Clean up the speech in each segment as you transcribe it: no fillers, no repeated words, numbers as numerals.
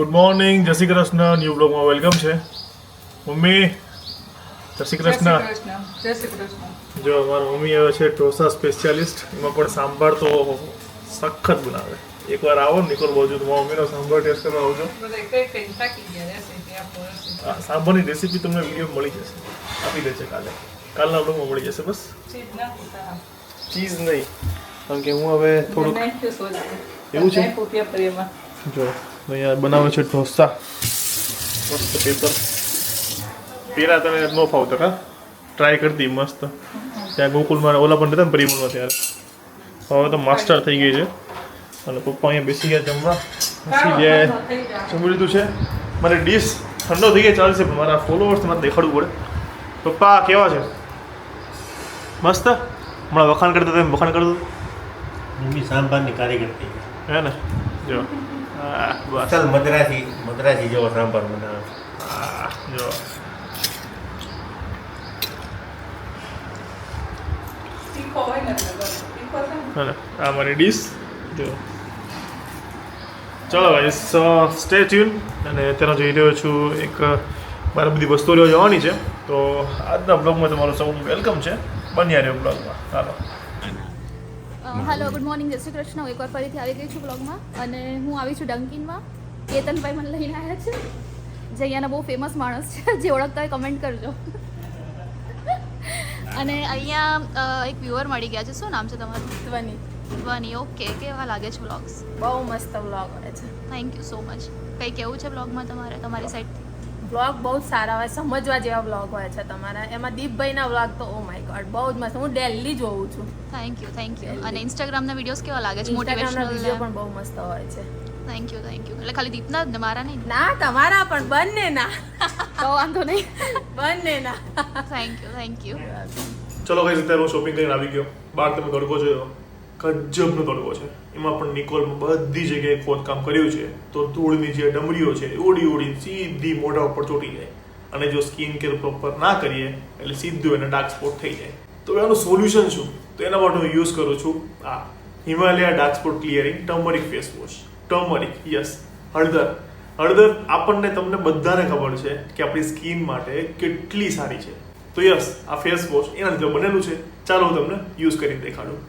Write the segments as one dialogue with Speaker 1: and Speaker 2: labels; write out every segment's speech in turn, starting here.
Speaker 1: Good morning, જય Shri Krishna. New બ્લોગમાં welcome છે. મમ્મી, જય શ્રી કૃષ્ણ.
Speaker 2: જય શ્રી કૃષ્ણ.
Speaker 1: જો મારા મમ્મી આવે છે ઢોસા સ્પેશિયાલિસ્ટ. એમાં પણ સાંભાર તો સખત બનાવે. એકવાર આવો ને નિકોલ બાજુ તો મારા મમ્મીનો સાંભાર ટેસ્ટ કરવા આવજો. સાંભારની રેસીપી તમને વિડીયો મળી જશે, આપી દે છે કાલના બ્લોગમાં મળી જશે. બસ ચીઝ નહીં, કારણ કે હું હવે થોડુંક એવું છે. જો અહીંયા બનાવે છે ઢોસા, મસ્ત પેપર. પેલા તને ન ફાવતો કા, ટ્રાય કરતી મસ્ત. ત્યાં ગોકુલમાં ઓલા પણ રહેતા ને પરિમલમાં ત્યારે. હવે તો માસ્ટર થઈ ગઈ છે. અને પપ્પા અહીંયા બેસી ગયા જમવા. બેસી ગયા, જમી લીધું છે. મારી ડીશ ઠંડો થઈ ગયા ચાલશે, પણ મારા ફોલોઅર્સ મારે દેખાડવું પડે. પપ્પા કેવા છે? મસ્ત. હમણાં વખાણ કરતા હતા, વખાણ કરતો
Speaker 3: મમ્મી સાંભારની કારીગર થઈ ગઈ
Speaker 1: હે ને? જો બસ
Speaker 3: ચાલ મદ્રાસી જેવો સાંભાર બનાવે.
Speaker 1: જો આ મારી ડીશ. જો ચલો ભાઈ, સ્ટે ટ્યુન. અને અત્યારે જઈ રહ્યો છું એક મારે બધી વસ્તુઓ લેવા જવાની છે. તો આજના બ્લોગમાં તમારું સૌનું વેલકમ છે. બન્યા રહ્યો બ્લોગમાં. ચાલો.
Speaker 4: હેલો, ગુડ મોર્નિંગ, જય શ્રી કૃષ્ણ. હું એકવાર ફરીથી આવી ગઈ છું બ્લોગમાં. અને હું આવી છું ડંકિનમાં. કેતનભાઈ મને લઈને આવ્યા છે, જે અહીંયાના બહુ ફેમસ માણસ છે. જે ઓળખતા હોય કમેન્ટ કરજો. અને અહીંયા એક વ્યુઅર મળી ગયા છે. શું નામ છે તમારું?
Speaker 5: ધ્વનિ.
Speaker 4: ધ્વનિ. ઓકે, કેવા લાગે છે વ્લોગ્સ?
Speaker 5: બહુ મસ્ત વ્લોગ હોય છે.
Speaker 4: Thank you so much. કંઈ કેવું છે વ્લોગમાં તમારી સાઈડથી?
Speaker 5: વ્લોગ બહુ જ સારા હોય, સમજવા જેવા વ્લોગ હોય છે તમારા. એમાં દીપભાઈના વ્લોગ તો ઓ માય ગોડ બહુ જ મસ્ત. હું ડેલી જોઉં છું.
Speaker 4: Thank you. અને ઇન્સ્ટાગ્રામના વિડીયોઝ કેવા લાગે છે?
Speaker 5: ઇન્સ્ટાગ્રામના
Speaker 4: મોટિવેશનલ
Speaker 5: વિડીયો પણ બહુ મસ્ત હોય છે.
Speaker 4: Thank you. એટલે ખાલી દીપના જ ને, મારા નહીં?
Speaker 5: ના, તમારા પણ બંનેના.
Speaker 4: તો વાંધો નહીં.
Speaker 5: બંનેના.
Speaker 4: Thank you.
Speaker 1: ચલો ભાઈ, અત્યારે હું શોપિંગ કરીને આવી ગયો. બહાર તમે તડકો જોયો, ગજબનો તડકો છે. એમાં પણ નિકોલમાં બધી જગ્યાએ ખોદકામ કર્યું છે. તો ધૂળની જે ડમરીઓ છે ઉડી સીધી મોઢા ઉપર ચોટી જાય. અને જો સ્કિન કેર પ્રોપર ના કરીએ એટલે સીધું એને ડાર્ક સ્પોટ થઈ જાય. તો એનું સોલ્યુશન શું? તો એના માટે હું યુઝ કરું છું આ Himalaya dark spot clearing turmeric face wash. Turmeric, yes, હળદર. આપણને તમને બધાને ખબર છે કે આપણી સ્કિન માટે કેટલી સારી છે. તો યસ, આ ફેસ વોશ એના લીધે બનેલું છે. ચાલો હું તમને યુઝ કરીને દેખાડું.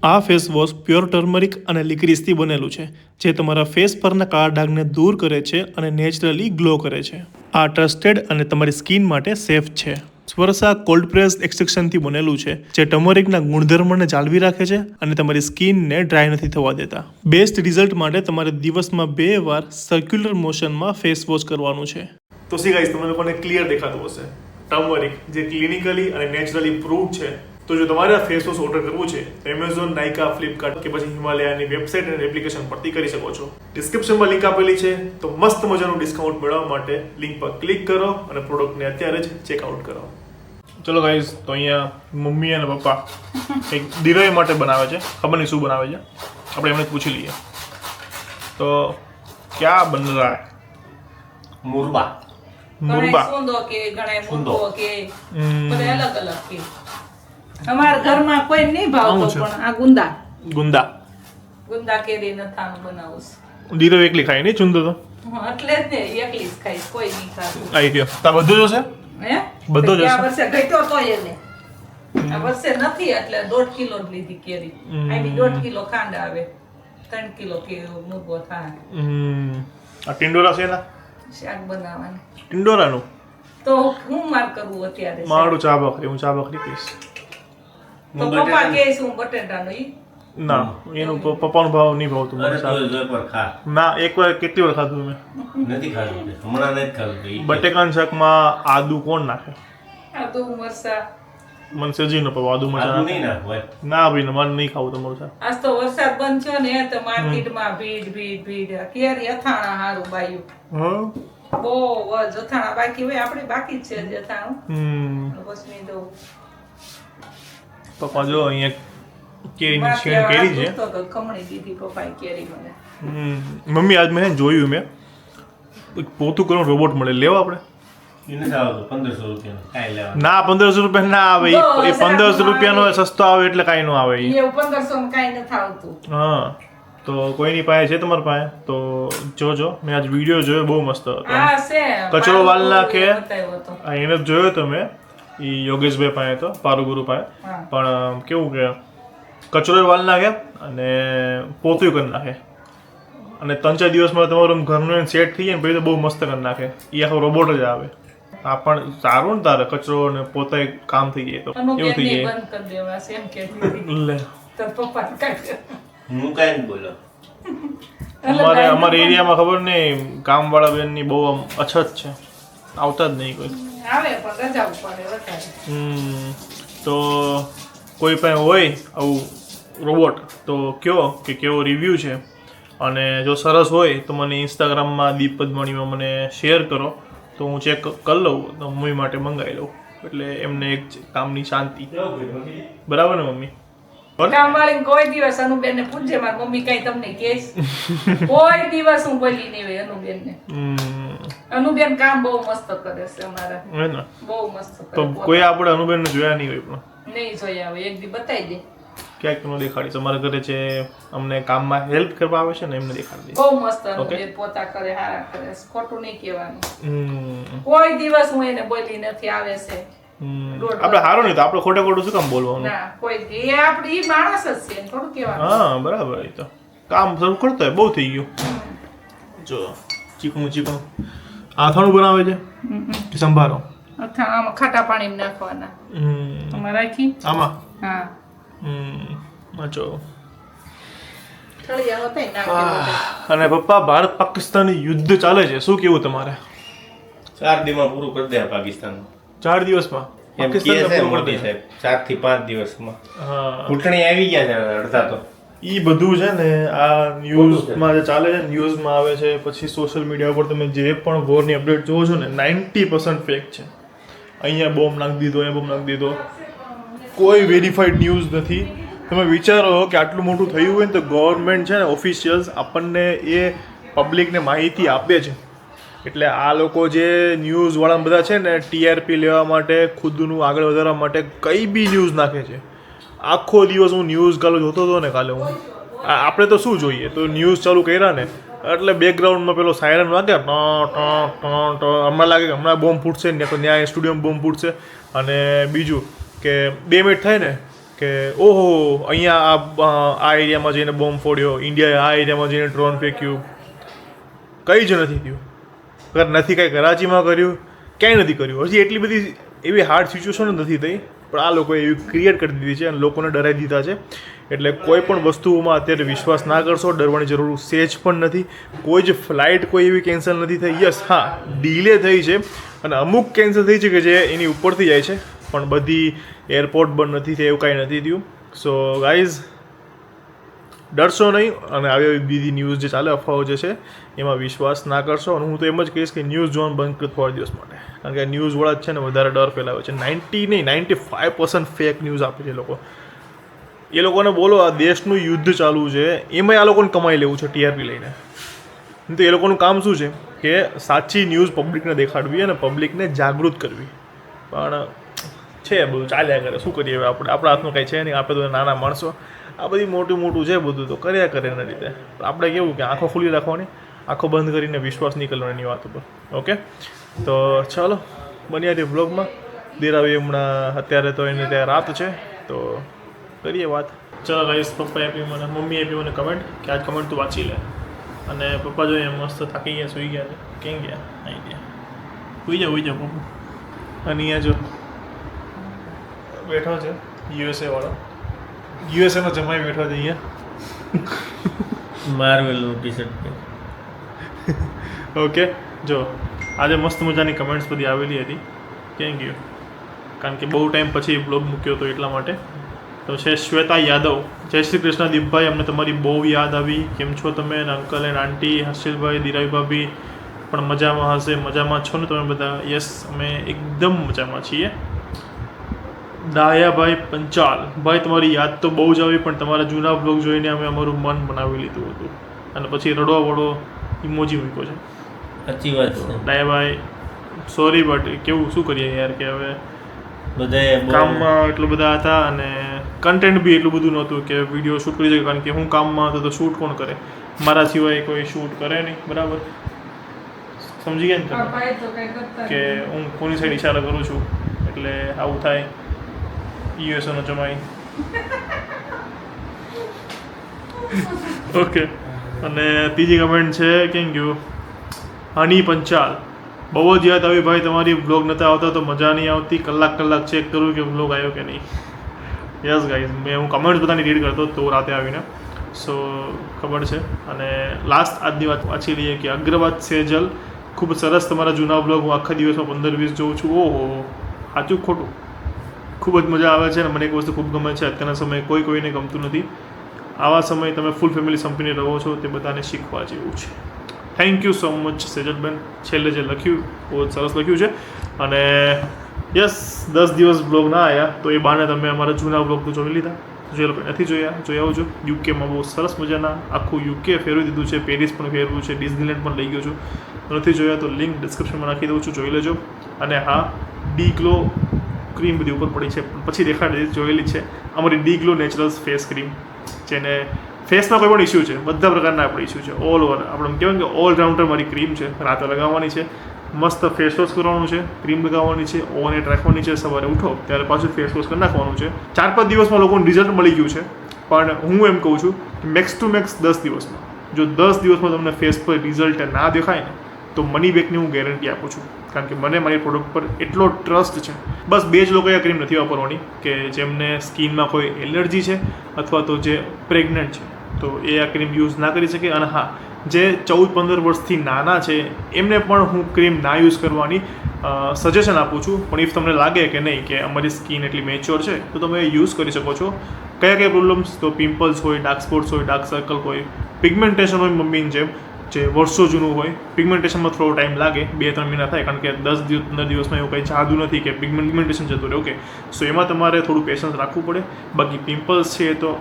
Speaker 1: આ ફેસ વોશ પ્યોર ટર્મરિક અને લિક્રીસથી બનેલું છે, જે તમારા ફેસ પરના કાળા ડાઘને દૂર કરે છે અને નેચરલી ગ્લો કરે છે. આ ટ્રસ્ટેડ અને તમારી સ્કિન માટે સેફ છે. સ્વર્સા કોલ્ડ પ્રેસ એક્સટ્રેક્શનથી બનેલું છે, જે ટર્મરિકના ગુણધર્મને જાળવી રાખે છે અને તમારી સ્કિનને ડ્રાય નથી થવા દેતા. બેસ્ટ રિઝલ્ટ માટે તમારે દિવસમાં 2 વાર સર્ક્યુલર મોશનમાં ફેસ વોશ કરવાનું છે. તો સી ગાઈસ, તમને લોકોને ક્લિયર દેખાતું હશે. ટર્મરિક જે ક્લિનિકલી અને નેચરલી પ્રૂવ છે. તો જો તમારે આ ફેસ વોશ ઓર્ડર કરવું છે તો એમેઝોન, નાઇકા, ફ્લિપકાર્ટ કે પછી હિમાલયાની વેબસાઇટ અને એપ્લિકેશન પરથી કરી શકો છો. ડિસ્ક્રિપ્શનમાં લિંક આપેલી છે. તો મસ્ત મજાનું ડિસ્કાઉન્ટ મેળવવા માટે લિંક પર ક્લિક કરો અને પ્રોડક્ટને અત્યારે જ ચેકઆઉટ કરો. ચલો ગાઈઝ, તો અહીંયા મમ્મી અને પપ્પા એક દિરોય માટે બનાવે છે. ખબર નહીં શું બનાવે છે, આપણે એમને પૂછી લઈએ. તો ક્યાં બન રહા હૈ?
Speaker 3: મુરબા.
Speaker 1: મુરબા.
Speaker 2: સુંદો કે ગણાય મુંદો કે બધા અલગ અલગ કે. અમારા ઘરમાં કોઈ નહીં ભાવતો,
Speaker 1: આવું છે.
Speaker 2: પણ આ ગુંદા કેરી નથાનું બનાવું છું.
Speaker 1: દિરો એકલી ખાય નહીં, ચુંદો તો
Speaker 2: એટલે જ ને એકલી જ ખાઈશ, કોઈ નહીં ખાતું.
Speaker 1: આવી ગયો. તા બધું જ હશે?
Speaker 2: હે
Speaker 1: બધો જ
Speaker 2: આ
Speaker 1: હશે?
Speaker 2: વર્ષે ઘટ્યો તો એને આ વર્ષે નથી, એટલે 1.5 કિલો જ લીધી કેરી. આ બી 1.5 કિલો ખાંડ આવે, 3 કિલો કે મુરબો થાય.
Speaker 1: આ ટિંડોરા છે એના?
Speaker 2: શાક બનાવવાનું
Speaker 1: ટિંડોરાનું
Speaker 2: તો હું માર કરવું અત્યારે.
Speaker 1: મારું ચા ભાખરી, હું ચા ભાખરી પીશ.
Speaker 2: તો પપ્પા કહે છે હું બટેટાનું ઈ
Speaker 1: ના, એનું પપ્પાનો ભાવ નહીં ભાવતું મને.
Speaker 3: ખા
Speaker 1: ના, એકવાર કેટલી વાર ખાધું મેં.
Speaker 3: નથી ખાધું તે. હમણાં નથી ખાધું.
Speaker 1: બટેકાના શાકમાં આદુ કોણ નાખે?
Speaker 2: આદુ મરસા.
Speaker 1: મને સેજી ન પાવ આદુ
Speaker 3: આદુ
Speaker 1: મરચાં.
Speaker 3: નહીં નાખવું.
Speaker 1: ના ભાઈ, મને નહીં ખાવું તમારું શાક.
Speaker 2: આજ તો વરસાદ બંધ થયો ને તો માર્કેટમાં ભીડ. કેરી અથાણા હારું બાયું.
Speaker 1: હા.
Speaker 2: બહુ જ અથાણા બાકી હોય, આપણે બાકી જ છે જ અથાણું. પછી તો
Speaker 1: પપ્પા જો અહીંયા કેરીની શીણ કેરી છે.
Speaker 2: તો ખમણી દીધી પપ્પાએ કેરી મને.
Speaker 1: મમ્મી આજ મેં જોયું, મેં એક પોતું કરવાનું રોબોટ મળે, લેવા આપણે?
Speaker 3: એ નથી આવતું 1500 રૂપિયાનું. કાંઈ લેવાનું.
Speaker 1: ના, 1500 રૂપિયા ના આવે. એ 1500 રૂપિયાનો સસ્તો આવે એટલે કાંઈ ન આવે.
Speaker 2: એવું 1500 માં કાંઈ નથી આવતું.
Speaker 1: હા, તો કોઈની પાસે છે તમારી પાસે તો જોજો. મેં આજ વિડીયો જોયો, બહુ મસ્ત હતો.
Speaker 2: હા છે
Speaker 1: કચરો વાલ નાખે.
Speaker 2: બતાવ્યો હતો.
Speaker 1: હા, એને જ જોયો તો મેં, એ યોગેશભાઈ પાસે તો પારુગુરુ પાસે.
Speaker 2: હા.
Speaker 1: પણ કેવું કે કચરો વાલ નાખે અને પોતું કરી નાખે અને 3-4 દિવસમાં તમારું ઘરનું સેટ થઈ જાય ને પછી તો બહુ મસ્ત કરી નાખે. એ આખો રોબોટ જ આવે. આ પણ સારું ને, તારે કચરો અને પોતે કામ થઈ જાય તો એવું થઈ
Speaker 2: અનુબેનને
Speaker 1: જાય.
Speaker 2: બંધ કરી દેવા છે એમ કહેતી હતી.
Speaker 1: લે
Speaker 2: તાર પપ્પાને કાઢ્યો.
Speaker 3: હું કાંઈ નહીં બોલો.
Speaker 1: અમારા એરિયામાં ખબર નહીં, કામવાળા બેનની બહુ આમ અછત છે, આવતા જ નહીં કોઈ.
Speaker 2: આવે પણ રજા પડે વધારે.
Speaker 1: તો કોઈ પણ હોય આવું રોબોટ તો કયો કે કેવો રિવ્યૂ છે, અને જો સરસ હોય તો મને ઇન્સ્ટાગ્રામમાં દીપ પદમણીમાં મને શેર કરો તો હું ચેક કરી લઉં, તો મમ્મી માટે મંગાવી લઉં. એટલે એમને એક કામની શાંતિ. બરાબર ને મમ્મી?
Speaker 2: કામવાળીને કોઈ દિવસ અનુબેનને પૂછજે, મારી મમ્મી કઈ તમને કહેશ. કોઈ દિવસ હું બોલી નહીં હોય અનુબેનને. અનુબેન કામ બહુ મસ્ત કરે છે અમારા,
Speaker 1: હે ને?
Speaker 2: બહુ મસ્ત કરે.
Speaker 1: તો કોઈ આપણે અનુબેનને જોયા નહીં હોય પણ
Speaker 2: નહીં જોયા હોય, એક દી બતાવી દે.
Speaker 1: ક્યાંક નો દેખાડીશ. અમારા ઘરે છે, અમને કામમાં હેલ્પ કરવા આવે છે ને, એમને દેખાડી દઈશ.
Speaker 2: બહુ મસ્ત અનુબેન પોતા કરે, હારા કરે છે, ખોટું નહીં કહેવાનું.
Speaker 1: હમ.
Speaker 2: કોઈ દિવસ હું એને બોલી નથી, આવે છે.
Speaker 1: આપણે સારું નહીં તો આપણે ખોટે ખોટું શું કામ બોલવાનું?
Speaker 2: ના કોઈ દી. એ આપણી ઈ માણસ જ છે, એને થોડું કહેવાનું.
Speaker 1: હા બરાબર. એ તો કામ શરૂ કરતો હોય, બહુ થઈ ગયું. જો ચીકણું ચીકણું આથાણું બનાવે છે કે સંભારો?
Speaker 2: આમાં ખાટા પાણી નાખવાના. આમાં રાખી
Speaker 1: આમાં
Speaker 2: હા
Speaker 1: જો.
Speaker 2: થળિયા હતા નાખી.
Speaker 1: અને પપ્પા, ભારત પાકિસ્તાન યુદ્ધ ચાલે છે, શું કેવું તમારે?
Speaker 3: 4 દિવસમાં પૂરું કરી દે પાકિસ્તાન.
Speaker 1: 4 દિવસમાં
Speaker 3: એમ કહે છે મોદી સાહેબ, 4 થી 5 દિવસમાં.
Speaker 1: હા,
Speaker 3: ચૂંટણી આવી ગયા છે અડધા તો.
Speaker 1: ઈ બધું છે ને, આ ન્યૂઝમાં જે ચાલે છે, ન્યૂઝમાં આવે છે, પછી સોશિયલ મીડિયા ઉપર તમે જે પણ વોરની અપડેટ જોવો છો ને, 90% ફેક છે. અહીંયા બોમ્બ નાખી દીધો, અહીંયા બોમ્બ નાખી દીધો, કોઈ વેરીફાઈડ ન્યૂઝ નથી. તમે વિચારો કે આટલું મોટું થયું હોય ને તો ગવર્મેન્ટ છે ને, ઓફિશિયલ્સ આપણને એ પબ્લિકને માહિતી આપે છે. એટલે આ લોકો જે ન્યૂઝવાળા બધા છે ને, ટીઆરપી લેવા માટે, ખુદનું આગળ વધારવા માટે કંઈ બી ન્યૂઝ નાખે છે. આખો દિવસ હું ન્યૂઝ કાલે જોતો હતો ને, કાલે હું આપણે તો શું જોઈએ, તો ન્યૂઝ ચાલુ કર્યા ને એટલે બેકગ્રાઉન્ડમાં પેલો સાયરન વાગે, હમણાં લાગે કે હમણાં બોમ્બ ફૂટશે ને, તો ત્યાં સ્ટુડિયોમાં બોમ્બ ફૂટશે. અને બીજું કે 2 મિનિટ થાય ને કે ઓહો અહીંયા આ એરિયામાં જઈને બોમ્બ ફોડ્યો, ઇન્ડિયાએ આ એરિયામાં જઈને ડ્રોન ફેંક્યું. કંઈ જ નથી થયું. નથી કાંઈ કરાચીમાં કર્યું, ક્યાંય નથી કર્યું. હજી એટલી બધી એવી હાર્ડ સિચ્યુએશન નથી થઈ, પણ આ લોકોએ એવી ક્રિએટ કરી દીધી છે અને લોકોને ડરાવી દીધા છે. એટલે કોઈ પણ વસ્તુઓમાં અત્યારે વિશ્વાસ ના કરશો, ડરવાની જરૂર સેજ પણ નથી. કોઈ જ ફ્લાઇટ કોઈ એવી કેન્સલ નથી થઈ. યસ, હા ડીલે થઈ છે અને અમુક કેન્સલ થઈ છે કે જે એની ઉપરથી જાય છે, પણ બધી એરપોર્ટ બંધ નથી થઈ, એવું કાંઈ નથી થયું. સો ગાઈઝ, ડરશો નહીં અને આવી બીજી ન્યૂઝ જે ચાલે, અફવાઓ જે છે, એમાં વિશ્વાસ ના કરશો. અને હું તો એમ જ કહીશ કે ન્યૂઝ જોવાનું બંધ કરો થોડા દિવસ માટે, કારણ કે ન્યૂઝવાળા જ છે ને વધારે ડર ફેલાવે છે. 95% ફેક ન્યૂઝ આપે છે લોકો. એ લોકોને બોલો આ દેશનું યુદ્ધ ચાલુ છે, એમાંય આ લોકોને કમાઈ લેવું છે ટીઆરપી લઈને. તો એ લોકોનું કામ શું છે કે સાચી ન્યૂઝ પબ્લિકને દેખાડવી અને પબ્લિકને જાગૃત કરવી. પણ છે બધું ચાલ્યા કરે, શું કરીએ હવે આપણે? આપણા હાથમાં કંઈ છે નહીં, આપણે તો નાના માણસો. આ બધી મોટું છે બધું, તો કર્યા કરે એના રીતે. આપણે કેવું કે આંખો ખુલ્લી રાખવાની, આંખો બંધ કરીને વિશ્વાસ નહીં કરવાનો એની વાત ઉપર. ઓકે, તો ચાલો બન્યા તે બ્લોગમાં. દેરાવી હમણાં અત્યારે તો એને ત્યાં રાત છે, તો કરીએ વાત. ચાલો ગાઈસ, પપ્પાએ આપી મને, મમ્મીએ આપી મને કમેન્ટ કે આજ કમેન્ટ તું વાંચી લે. અને પપ્પા જોઈએ મસ્ત થાકી ગયા, સૂઈ ગયા છે. ક્યાં ગયા? અહીં ગયા. હોઈ જાઓ પપ્પા. અને અહીંયા જો બેઠો છે યુએસએ વાળો, યુએસએનો જમાઈ બેઠો છે અહીંયા.
Speaker 3: માર્વેલનું ટી-શર્ટ.
Speaker 1: ઓકે, જો આજે મસ્ત મજાની કમેન્ટ્સ બધી આવેલી હતી. ક્યાં ગયું? કારણ કે બહુ ટાઈમ પછી બ્લોગ મૂક્યો હતો એટલા માટે. તો છે શ્વેતા યાદવ, જય શ્રી કૃષ્ણ દીપભાઈ, અમને તમારી બહુ યાદ આવી. કેમ છો તમે? અંકલ એન્ડ આંટી, હર્ષિલભાઈ, દિરાવી ભાભી પણ મજામાં હશે? મજામાં છો ને તમે બધા? યસ, અમે એકદમ મજામાં છીએ. ડાયાભાઈ પંચાલ, ભાઈ તમારી યાદ તો બહુ જ આવી, પણ તમારા જૂના બ્લોગ જોઈને અમે અમારું મન બનાવી લીધું હતું. અને પછી રડવાવાળો ઇમોજી મૂક્યો છે.
Speaker 3: સાચી વાત છે
Speaker 1: ડાયાભાઈ, સોરી બટ કેવું શું કરીએ યાર, કે હવે
Speaker 3: બધાએ
Speaker 1: કામમાં એટલું બધા હતા અને કન્ટેન્ટ બી એટલું બધું નહોતું કે વિડીયો શૂટ કરી શકે, કારણ કે હું કામમાં હતો તો શૂટ કોણ કરે, મારા સિવાય કોઈ શૂટ કરે નહીં. બરાબર, સમજી ગયા ને તમે
Speaker 2: ભાઈ તો કઈ કરતા
Speaker 1: કે હું કોની સાઈડ ઈશારા કરું છું, એટલે આવું થાય. યુએસએનો જમાઈ. ઓકે, અને ત્રીજી કમેન્ટ છે કેમ ગયું, હની પંચાલ, બહુ જ યાદ આવી ભાઈ તમારી, બ્લોગ નહોતા આવતા તો મજા નહીં આવતી, કલાક ચેક કરું કે બ્લોગ આવ્યો કે નહીં. યસ ગાઈઝ, હું કમેન્ટ બધાની રીડ કરતો તો રાતે આવીને, સો ખબર છે. અને લાસ્ટ આજની વાત વાંચી લઈએ કે અગ્રવાદ સેજલ, ખૂબ સરસ તમારા જૂના બ્લોગ, હું આખા દિવસમાં 15-20 જોઉં છું. ઓહો, સાચું ખોટું? ખૂબ જ મજા આવે છે અને મને એક વસ્તુ ખૂબ ગમે છે, અત્યારના સમયે કોઈને ગમતું નથી. આવા સમયે તમે ફૂલ ફેમિલી સંપીને રહો છો, તે બધાને શીખવા જેવું છે. Thank you so much Sejalben, છેલ્લે જે લખ્યું બહુ જ સરસ લખ્યું છે. અને યસ, 10 દિવસ બ્લોગ ના આવ્યા તો એ બાને તમે અમારા જૂના બ્લોગ તો જોઈ લીધા, જે લોકો નથી જોયા જોઈ આવજો. યુકેમાં બહુ સરસ મજાના આખું યુકે ફેરવી દીધું છે, પેરિસ પણ ફેરવ્યું છે, ડિઝનીલેન્ડ પણ લઈ ગયો છું. નથી જોયા તો લિંક ડિસ્ક્રિપ્શનમાં નાખી દઉં છું, જોઈ લેજો. અને હા, ડી ગ્લો ક્રીમ બધી ઉપર પડી છે, પછી દેખાડી જોયેલી છે અમારી D glow naturals face cream, જેને ફેસમાં કોઈ પણ ઇસ્યુ છે, બધા પ્રકારના આપણે ઇસ્યુ છે, ઓલ ઓવર આપણે કહેવાય કે ઓલરાઉન્ડર મારી ક્રીમ છે. રાતે લગાવવાની છે, મસ્ત ફેસ વોશ કરવાનું છે, ક્રીમ લગાવવાની છે, ઓવરનાઇટ રાખવાની છે, સવારે ઉઠો ત્યારે પાછું ફેસ વોશ કરી નાખવાનું છે. 4-5 દિવસમાં લોકોને રિઝલ્ટ મળી ગયું છે, પણ હું એમ કહું છું કે મેક્સ ટુ મેક્સ 10 દિવસમાં, જો 10 દિવસમાં તમને ફેસ પર રિઝલ્ટ ના દેખાય ને તો મની બેકની હું ગેરંટી આપું છું, કારણ કે મને મારી પ્રોડક્ટ પર એટલો ટ્રસ્ટ છે. બસ 2 જ લોકોએ આ ક્રીમ નથી વાપરવાની, કે જેમને સ્કિનમાં કોઈ એલર્જી છે અથવા તો જે પ્રેગ્નન્ટ છે, તો એ આ ક્રીમ યુઝ ના કરી શકે. અને હા, જે 14-15 વર્ષથી નાના છે એમને પણ હું ક્રીમ ના યુઝ કરવાની સજેશન આપું છું. પણ ઇફ તમને લાગે કે નહીં કે અમારી સ્કિન એટલી મેચ્યોર છે તો તમે યુઝ કરી શકો છો. કયા પ્રોબ્લેમ્સ, તો પિમ્પલ્સ હોય, ડાર્ક સ્પોટ્સ હોય, ડાર્ક સર્કલ હોય, પિગમેન્ટેશન હોય મમ્મીની જેમ જે વર્ષો જૂનું હોય. પિગમેન્ટેશનમાં થોડો ટાઈમ લાગે, 2-3 મહિના થાય, કારણ કે 10-15 દિવસમાં એવું કંઈ જાદુ નથી કે પિગમેન્ટેશન જતું રહે. ઓકે, સો એમાં તમારે થોડું પેશન્સ રાખવું પડે. બાકી પિમ્પલ્સ છે તો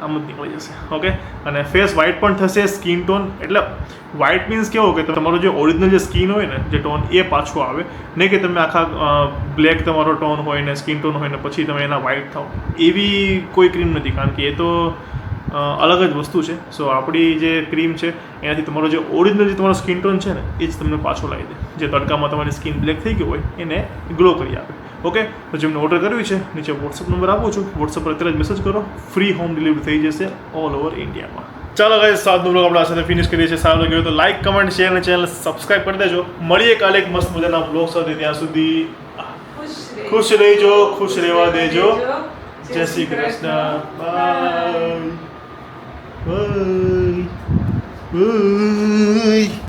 Speaker 1: આમ જ નીકળી જશે. ઓકે, અને ફેસ વ્હાઇટ પણ થશે, સ્કિન ટોન, એટલે વ્હાઇટ મીન્સ કેવો કે તમારો જે ઓરિજિનલ જે સ્કિન હોય ને, જે ટોન એ પાછો આવે, નહીં કે તમે આખા બ્લેક તમારો ટોન હોય ને સ્કિન ટોન હોય ને પછી તમે એના વ્હાઇટ થાવ, એવી કોઈ ક્રીમ નથી, કારણ કે એ તો અલગ જ વસ્તુ છે. સો આપણી જે ક્રીમ છે એનાથી તમારો જે ઓરિજિનલ જે તમારો સ્કિન ટોન છે ને એ જ તમને પાછો લાવી દે, જે તડકામાં તમારી સ્કિન બ્લેક થઈ ગઈ હોય એને ગ્લો કરી આપે. ઓકે, તો જેમને ઓર્ડર કરવી છે નીચે વોટ્સઅપ નંબર આપું છું, વોટ્સઅપ પર અત્યારે જ મેસેજ કરો, ફ્રી હોમ ડિલિવરી થઈ જશે ઓલ ઓવર ઇન્ડિયામાં. ચાલો ગાઈસ, 7નો બ્લોગ આપણે આ સાથે ફિનિશ કરીએ છીએ. સારો લાગ્યો તો લાઇક, કમેન્ટ, શેર અને ચેનલ સબસ્ક્રાઇબ કરી દેજો. મળીએ કાલે એક મસ્ત મજાના બ્લોગ સાથે, ત્યાં સુધી ખુશ રહેજો, ખુશ રહેવા દેજો. જય Shri Krishna. Bye bye bye.